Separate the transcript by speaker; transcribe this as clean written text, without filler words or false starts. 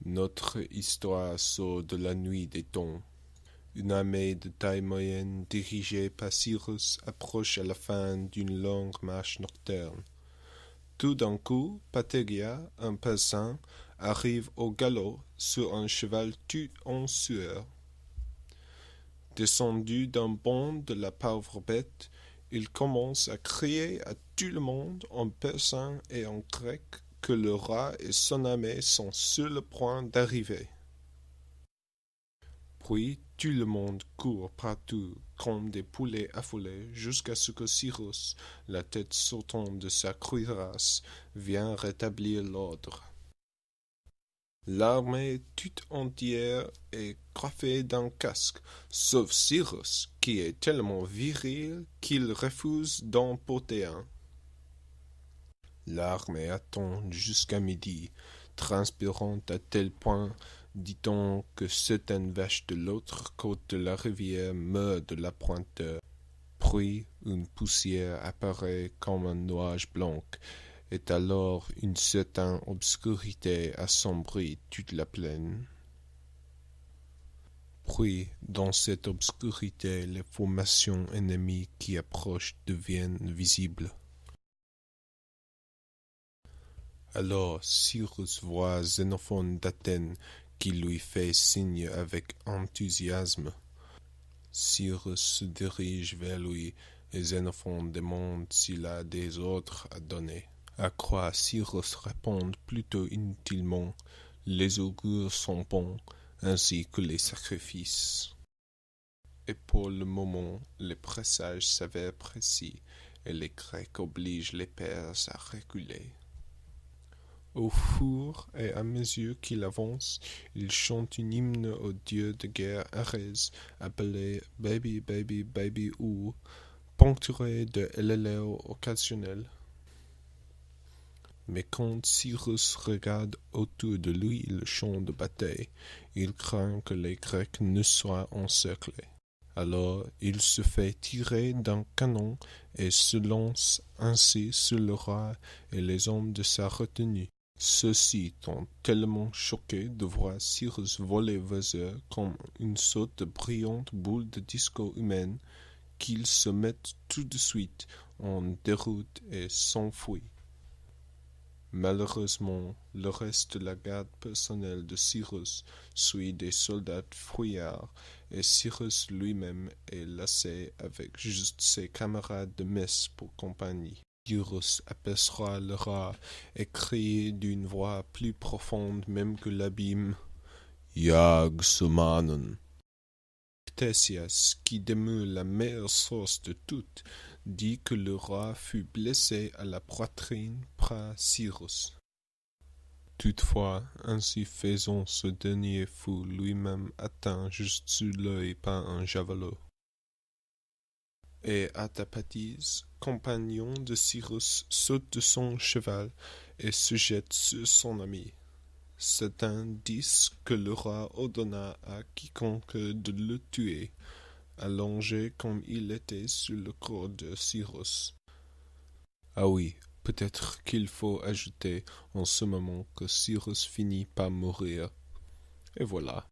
Speaker 1: Notre histoire sort de la nuit des temps. Une armée de taille moyenne dirigée par Cyrus approche à la fin d'une longue marche nocturne. Tout d'un coup, Pateria, un passant, arrive au galop sur un cheval tout en sueur. Descendu d'un bond de la pauvre bête, il commence à crier à tout le monde en persan et en grec que le roi et son armée sont sur le point d'arriver. Puis tout le monde court partout comme des poulets affolés jusqu'à ce que Cyrus, la tête sautant de sa cuirasse, vienne rétablir l'ordre. L'armée toute entière est coiffée d'un casque, sauf Cyrus, qui est tellement viril qu'il refuse d'en porter un. L'armée attend jusqu'à midi, transpirant à tel point, dit-on, que certaines vaches de l'autre côte de la rivière meurent de la pointeur. Puis une poussière apparaît comme un nuage blanc, et alors une certaine obscurité assombrit toute la plaine. Puis, dans cette obscurité, les formations ennemies qui approchent deviennent visibles. Alors Cyrus voit Xénophon d'Athènes qui lui fait signe avec enthousiasme. Cyrus se dirige vers lui et Xénophon demande s'il a des ordres à donner. À quoi Cyrus répond plutôt inutilement: les augures sont bons, ainsi que les sacrifices. Et pour le moment, les présages s'avèrent précis, et les Grecs obligent les Perses à reculer. Au fur et à mesure qu'il avance, il chante un hymne au dieu de guerre Arès, appelé Baby Baby Baby Ou, ponctué de LLO occasionnels. Mais quand Cyrus regarde autour de lui le champ de bataille, il craint que les Grecs ne soient encerclés. Alors il se fait tirer d'un canon et se lance ainsi sur le roi et les hommes de sa retenue. Ceux-ci sont tellement choqués de voir Cyrus voler vers eux comme une sorte de brillante boule de disco humaine qu'ils se mettent tout de suite en déroute et s'enfuient. Malheureusement, le reste de la garde personnelle de Cyrus suit des soldats fuyards et Cyrus lui-même est lassé avec juste ses camarades de messe pour compagnie. Cyrus aperçoit le roi et crie d'une voix plus profonde même que l'abîme: Yag Sumanon. Ctésias, qui demeure la meilleure source de toutes, dit que le roi fut blessé à la poitrine par Cyrus. Toutefois, ainsi faisant, ce dernier fut lui-même atteint juste sous l'œil par un javelot. Et Atapatis, compagnon de Cyrus, saute de son cheval et se jette sur son ami. Certains disent que le roi ordonna à quiconque de le tuer, allongé comme il était sur le corps de Cyrus. Ah oui, peut-être qu'il faut ajouter en ce moment que Cyrus finit par mourir. Et voilà.